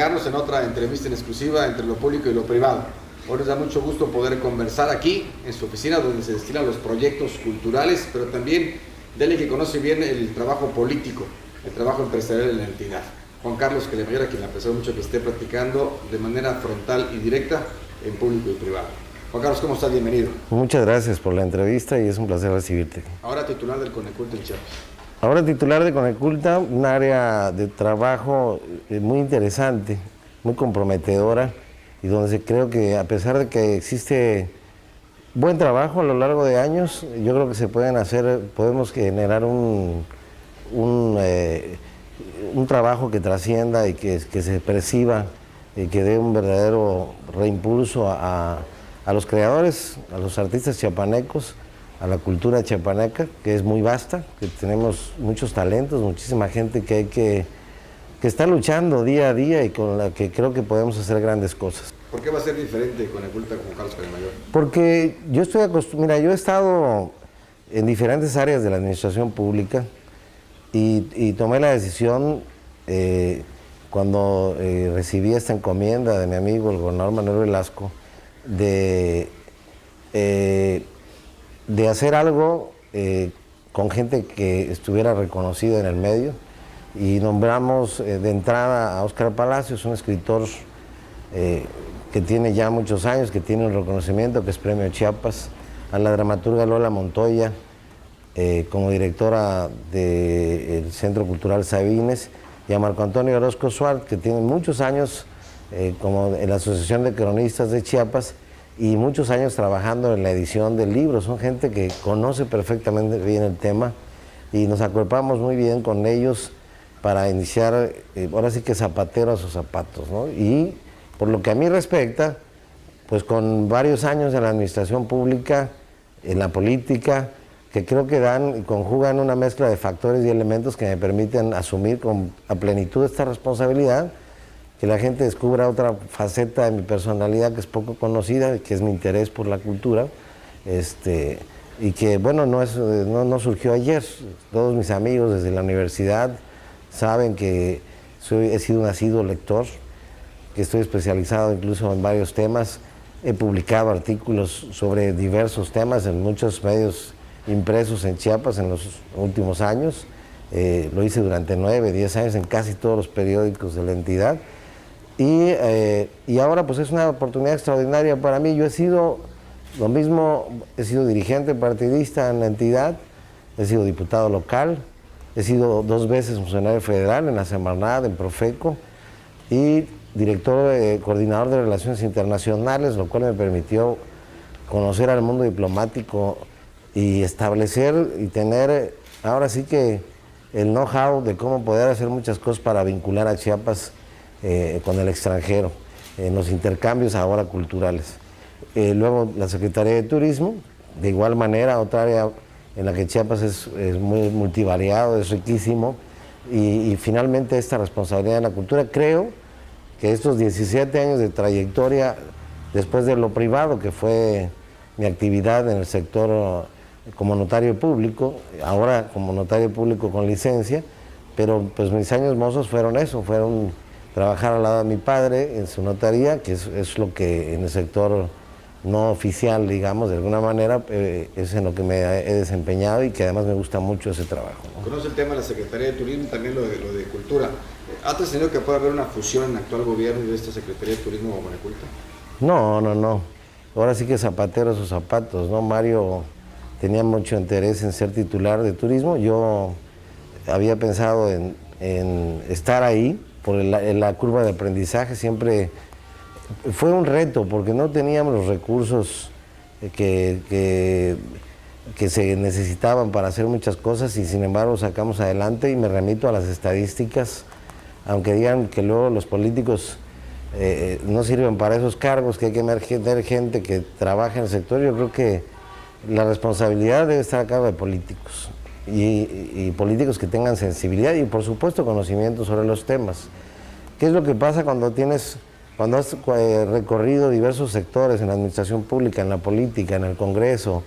acompañarnos en otra entrevista en exclusiva entre lo público y lo privado. Hoy nos da mucho gusto poder conversar aquí en su oficina donde se destilan los proyectos culturales, pero también de alguien que conoce bien el trabajo político, el trabajo empresarial de la entidad. Juan Carlos Clemeguer, a quien le aprecio mucho que esté platicando de manera frontal y directa en público y privado. Juan Carlos, ¿cómo estás? Bienvenido. Muchas gracias por la entrevista y es un placer recibirte. Ahora titular del Coneculta en Chiapas. Ahora titular de Coneculta, un área de trabajo muy interesante, muy comprometedora y donde creo que a pesar de que existe buen trabajo a lo largo de años, yo creo que podemos generar un trabajo que trascienda y que se perciba y que dé un verdadero reimpulso a los creadores, a los artistas chiapanecos, a la cultura chiapaneca, que es muy vasta, que tenemos muchos talentos, muchísima gente que está luchando día a día y con la que creo que podemos hacer grandes cosas. ¿Por qué va a ser diferente Coneculta con Carlos Clemeguer? Porque yo estoy acostumbrado, yo he estado en diferentes áreas de la administración pública y tomé la decisión cuando recibí esta encomienda de mi amigo el gobernador Manuel Velasco de hacer algo con gente que estuviera reconocida en el medio, y nombramos de entrada a Óscar Palacios, un escritor que tiene ya muchos años, que tiene un reconocimiento, que es Premio Chiapas, a la dramaturga Lola Montoya como directora del Centro Cultural Sabines, y a Marco Antonio Orozco Suárez, que tiene muchos años como en la Asociación de Cronistas de Chiapas y muchos años trabajando en la edición de libros. Son gente que conoce perfectamente bien el tema y nos acuerpamos muy bien con ellos para iniciar, ahora sí que zapatero a sus zapatos, ¿no? Y por lo que a mí respecta, pues con varios años en la administración pública, en la política, que creo que dan y conjugan una mezcla de factores y elementos que me permiten asumir a plenitud esta responsabilidad, que la gente descubra otra faceta de mi personalidad que es poco conocida, que es mi interés por la cultura, y que, bueno, no surgió ayer. Todos mis amigos desde la universidad saben que he sido un asiduo lector, que estoy especializado incluso en varios temas. He publicado artículos sobre diversos temas en muchos medios impresos en Chiapas en los últimos años. Lo hice durante 9, 10 años en casi todos los periódicos de la entidad. Y ahora pues es una oportunidad extraordinaria para mí. Yo he sido lo mismo, he sido dirigente partidista en la entidad, he sido diputado local, he sido 2 veces funcionario federal en la Semarnat, en Profeco, y coordinador de Relaciones Internacionales, lo cual me permitió conocer al mundo diplomático y establecer y tener ahora sí que el know-how de cómo poder hacer muchas cosas para vincular a Chiapas con el extranjero, en los intercambios ahora culturales. Luego la Secretaría de Turismo, de igual manera, otra área en la que Chiapas es muy multivariado, es riquísimo, y finalmente esta responsabilidad de la cultura. Creo que estos 17 años de trayectoria, después de lo privado, que fue mi actividad en el sector como notario público, ahora como notario público con licencia, pero pues mis años mozos fueron eso, fueron trabajar al lado de mi padre en su notaría, que es lo que en el sector no oficial, digamos, de alguna manera, es en lo que me he desempeñado y que además me gusta mucho ese trabajo, ¿no? Conoce el tema de la Secretaría de Turismo, también lo de Cultura. ¿Ha trascendido que puede haber una fusión en el actual gobierno y de esta Secretaría de Turismo con Coneculta? No. Ahora sí que zapatero a sus zapatos, ¿no? Mario tenía mucho interés en ser titular de turismo. Yo había pensado en estar ahí por la curva de aprendizaje. Siempre fue un reto porque no teníamos los recursos que se necesitaban para hacer muchas cosas, y sin embargo sacamos adelante. Y me remito a las estadísticas, aunque digan que luego los políticos no sirven para esos cargos, que hay que tener gente que trabaja en el sector. Yo creo que la responsabilidad debe estar a cargo de políticos, y políticos que tengan sensibilidad y por supuesto conocimiento sobre los temas. ¿Qué es lo que pasa cuando has recorrido diversos sectores en la administración pública, en la política, en el Congreso,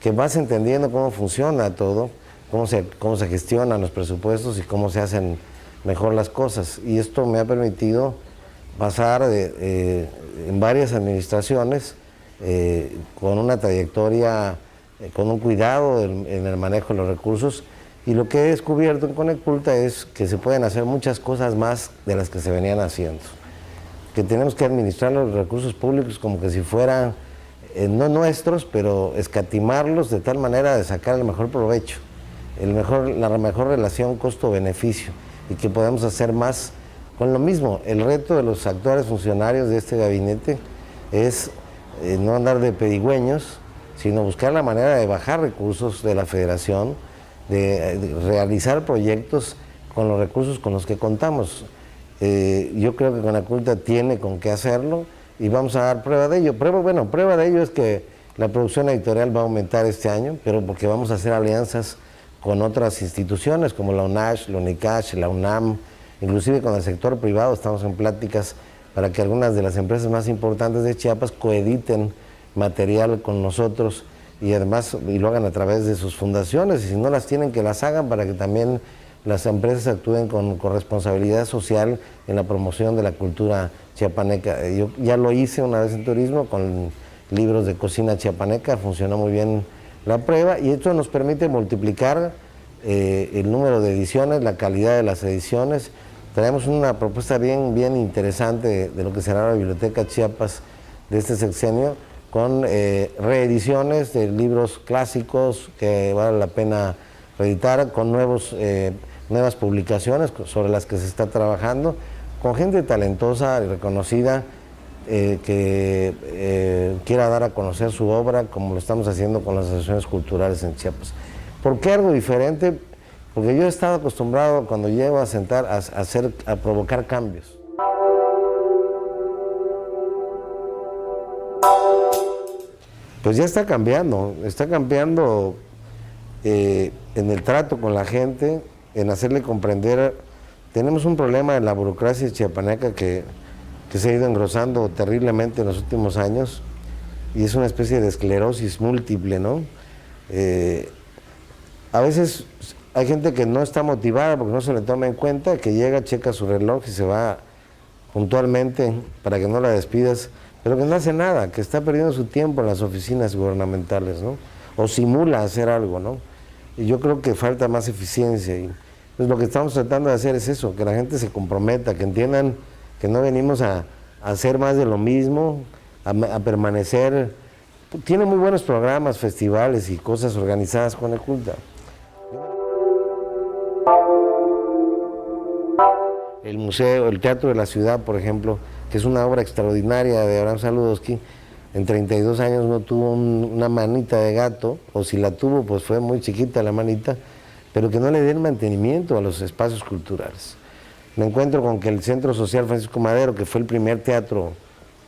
que vas entendiendo cómo funciona todo, cómo se gestionan los presupuestos y cómo se hacen mejor las cosas? Y esto me ha permitido pasar en varias administraciones con una trayectoria, con un cuidado en el manejo de los recursos, y lo que he descubierto en Conecculta es que se pueden hacer muchas cosas más de las que se venían haciendo, que tenemos que administrar los recursos públicos como que si fueran no nuestros, pero escatimarlos de tal manera de sacar el mejor provecho, la mejor relación costo-beneficio, y que podamos hacer más con lo mismo. El reto de los actuales funcionarios de este gabinete es no andar de pedigüeños, sino buscar la manera de bajar recursos de la federación, de realizar proyectos con los recursos con los que contamos. Yo creo que Conecculta tiene con qué hacerlo y vamos a dar prueba de ello. Prueba de ello es que la producción editorial va a aumentar este año, pero porque vamos a hacer alianzas con otras instituciones como la UNACH, la UNICACH, la UNAM, inclusive con el sector privado estamos en pláticas para que algunas de las empresas más importantes de Chiapas coediten material con nosotros y además y lo hagan a través de sus fundaciones, y si no las tienen, que las hagan para que también las empresas actúen con responsabilidad social en la promoción de la cultura chiapaneca. Yo ya lo hice una vez en turismo con libros de cocina chiapaneca, funcionó muy bien la prueba, y esto nos permite multiplicar el número de ediciones, la calidad de las ediciones. Tenemos una propuesta bien interesante de lo que será la Biblioteca Chiapas de este sexenio, con reediciones de libros clásicos que vale la pena reeditar, con nuevas publicaciones sobre las que se está trabajando, con gente talentosa y reconocida que quiera dar a conocer su obra, como lo estamos haciendo con las asociaciones culturales en Chiapas. ¿Por qué algo diferente? Porque yo he estado acostumbrado, cuando llego a sentar, a provocar cambios. Pues ya está cambiando en el trato con la gente, en hacerle comprender. Tenemos un problema en la burocracia chiapaneca que se ha ido engrosando terriblemente en los últimos años, y es una especie de esclerosis múltiple, ¿no? A veces hay gente que no está motivada porque no se le toma en cuenta, que llega, checa su reloj y se va puntualmente para que no la despidas, pero que no hace nada, que está perdiendo su tiempo en las oficinas gubernamentales, ¿no? O simula hacer algo, ¿no? Y yo creo que falta más eficiencia, y pues lo que estamos tratando de hacer es eso, que la gente se comprometa, que entiendan que no venimos a hacer más de lo mismo, a permanecer. Tiene muy buenos programas, festivales y cosas organizadas con Conecculta. El museo, el Teatro de la Ciudad, por ejemplo, que es una obra extraordinaria de Abraham Saludowski, en 32 años no tuvo una manita de gato, o si la tuvo, pues fue muy chiquita la manita, pero que no le den mantenimiento a los espacios culturales. Me encuentro con que el Centro Social Francisco Madero, que fue el primer teatro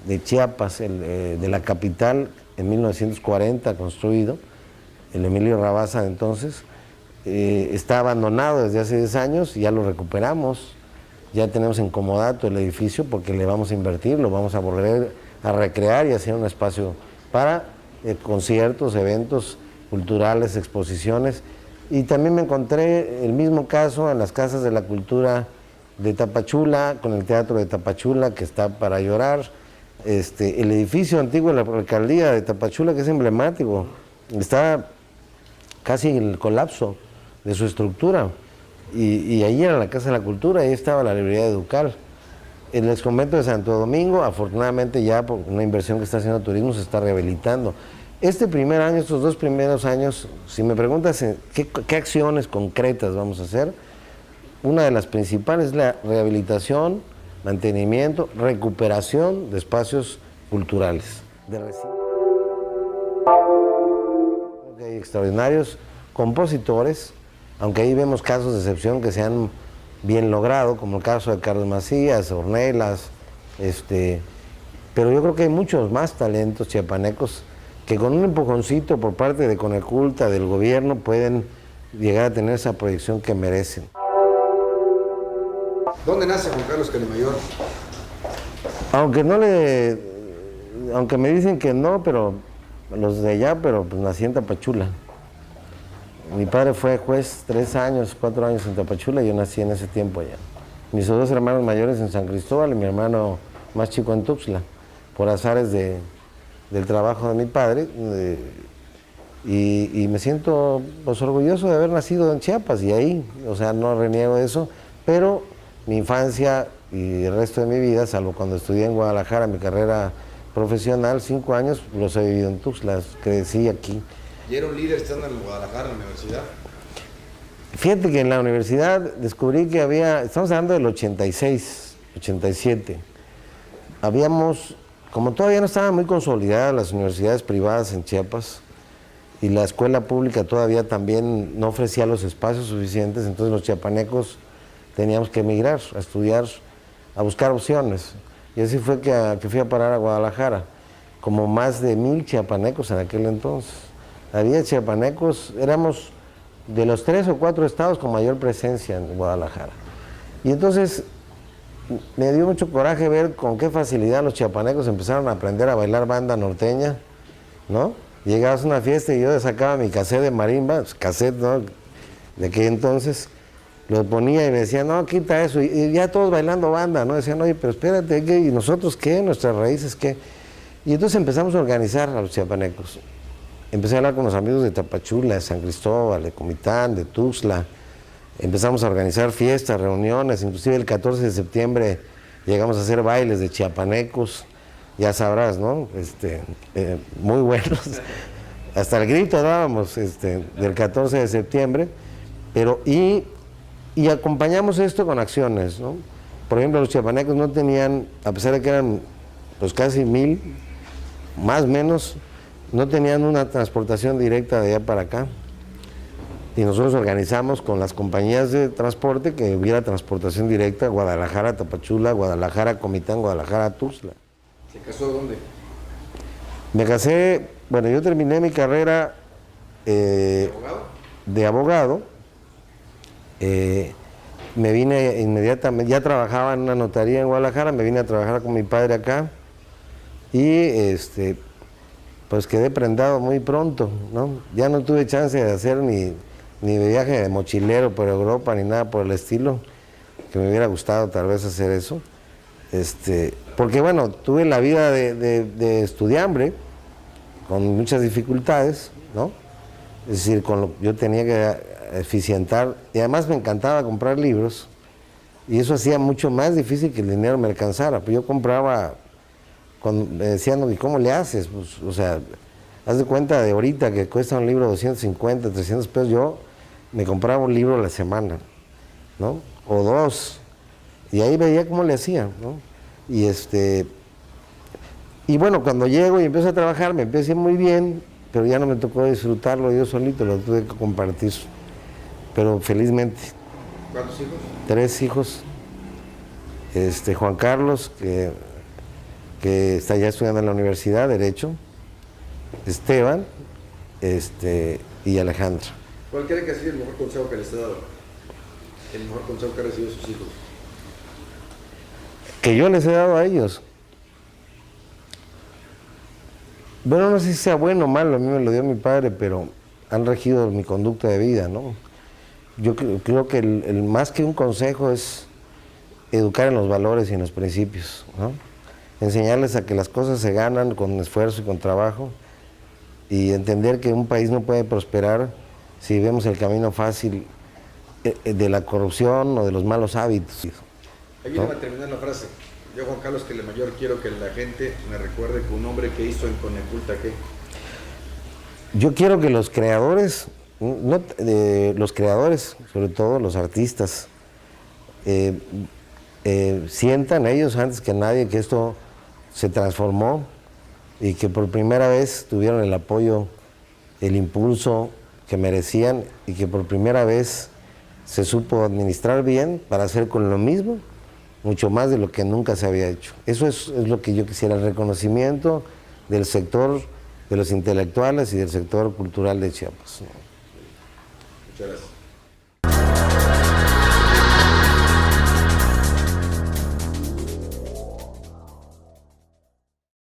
de Chiapas, de la capital, en 1940 construido, el Emilio Rabasa de entonces, está abandonado desde hace 10 años, y ya lo recuperamos. Ya tenemos en comodato el edificio porque le vamos a invertir, lo vamos a volver a recrear y hacer un espacio para conciertos, eventos culturales, exposiciones. Y también me encontré el mismo caso en las Casas de la Cultura de Tapachula, con el Teatro de Tapachula, que está para llorar. El edificio antiguo de la alcaldía de Tapachula, que es emblemático, está casi en el colapso de su estructura. Y ahí era la Casa de la Cultura, ahí estaba la librería de Ducal. El exconvento de Santo Domingo, afortunadamente ya por una inversión que está haciendo turismo, se está rehabilitando. Este primer año, estos 2 primeros años, si me preguntas qué acciones concretas vamos a hacer, una de las principales es la rehabilitación, mantenimiento, recuperación de espacios culturales. Hay extraordinarios compositores, aunque ahí vemos casos de excepción que se han bien logrado, como el caso de Carlos Macías, Ornelas, pero yo creo que hay muchos más talentos chiapanecos que con un empujoncito por parte de Conecculta, del gobierno, pueden llegar a tener esa proyección que merecen. ¿Dónde nace Juan Carlos Kellemayor? Aunque me dicen que no, pero los de allá, pero pues nací en Tapachula. Mi padre fue juez 4 años en Tapachula, y yo nací en ese tiempo allá. Mis 2 hermanos mayores en San Cristóbal, y mi hermano más chico en Tuxtla, por azares del trabajo de mi padre. Y me siento pues, orgulloso de haber nacido en Chiapas y ahí, o sea, no reniego eso, pero mi infancia y el resto de mi vida, salvo cuando estudié en Guadalajara, mi carrera profesional, 5 años, los he vivido en Tuxtla, crecí aquí. ¿Y era un líder estando en Guadalajara, en la universidad? Fíjate que en la universidad descubrí que había, estamos hablando del 86, 87, habíamos, como todavía no estaban muy consolidadas las universidades privadas en Chiapas, y la escuela pública todavía también no ofrecía los espacios suficientes, entonces los chiapanecos teníamos que emigrar a estudiar, a buscar opciones. Y así fue que fui a parar a Guadalajara, como más de 1000 chiapanecos en aquel entonces. Había chiapanecos, éramos de los 3 o 4 estados con mayor presencia en Guadalajara. Y entonces me dio mucho coraje ver con qué facilidad los chiapanecos empezaron a aprender a bailar banda norteña, ¿no? Llegabas a una fiesta y yo sacaba mi cassette de marimba, pues, cassette, ¿no? De aquel entonces, lo ponía y me decían, no, quita eso, y ya todos bailando banda, ¿no? Decían, oye, pero espérate, ¿qué? ¿Y nosotros qué? ¿Nuestras raíces qué? Y entonces empezamos a organizar a los chiapanecos. Empecé a hablar con los amigos de Tapachula, de San Cristóbal, de Comitán, de Tuxtla. Empezamos a organizar fiestas, reuniones, inclusive el 14 de septiembre llegamos a hacer bailes de chiapanecos. Ya sabrás, ¿no? Muy buenos. Hasta el grito dábamos del 14 de septiembre, pero y acompañamos esto con acciones, ¿no? Por ejemplo, los chiapanecos no tenían, a pesar de que eran pues casi 1000, más o menos, no tenían una transportación directa de allá para acá. Y nosotros organizamos con las compañías de transporte que hubiera transportación directa, Guadalajara, Tapachula, Guadalajara, Comitán, Guadalajara, Tuxtla. ¿Se casó dónde? Me casé, bueno, yo terminé mi carrera de abogado. Me vine inmediatamente, ya trabajaba en una notaría en Guadalajara, me vine a trabajar con mi padre acá y pues quedé prendado muy pronto, ¿no? Ya no tuve chance de hacer ni viaje de mochilero por Europa ni nada por el estilo, que me hubiera gustado tal vez hacer eso. Porque bueno, tuve la vida de estudiambre, con muchas dificultades, ¿no? Es decir, yo tenía que eficientar, y además me encantaba comprar libros, y eso hacía mucho más difícil que el dinero me alcanzara. Pues yo compraba, me decían, ¿y cómo le haces? Pues, o sea, haz de cuenta de ahorita que cuesta un libro 250, 300 pesos, yo me compraba un libro a la semana, ¿no? O 2. Y ahí veía cómo le hacía, ¿no? Y bueno, cuando llego y empiezo a trabajar, me empecé muy bien, pero ya no me tocó disfrutarlo yo solito, lo tuve que compartir. Pero felizmente. ¿Cuántos hijos? 3 hijos. Juan Carlos, que está ya estudiando en la universidad, Derecho. Esteban, y Alejandra. ¿Cuál cree que ha sido el mejor consejo que les ha dado? El mejor consejo que ha recibido sus hijos. Que yo les he dado a ellos. Bueno, no sé si sea bueno o malo, a mí me lo dio mi padre, pero han regido mi conducta de vida, ¿no? Yo creo que el más que un consejo es educar en los valores y en los principios, ¿no? Enseñarles a que las cosas se ganan con esfuerzo y con trabajo, y entender que un país no puede prosperar si vemos el camino fácil de la corrupción o de los malos hábitos. Ayúdame a terminar la frase. Yo, Juan Carlos, que le mayor, quiero que la gente me recuerde que un hombre que hizo en Coneculta, ¿qué? Yo quiero que los creadores, los creadores, sobre todo los artistas, sientan ellos antes que nadie que esto se transformó y que por primera vez tuvieron el apoyo, el impulso que merecían y que por primera vez se supo administrar bien para hacer con lo mismo mucho más de lo que nunca se había hecho. Eso es lo que yo quisiera, el reconocimiento del sector de los intelectuales y del sector cultural de Chiapas. Muchas gracias.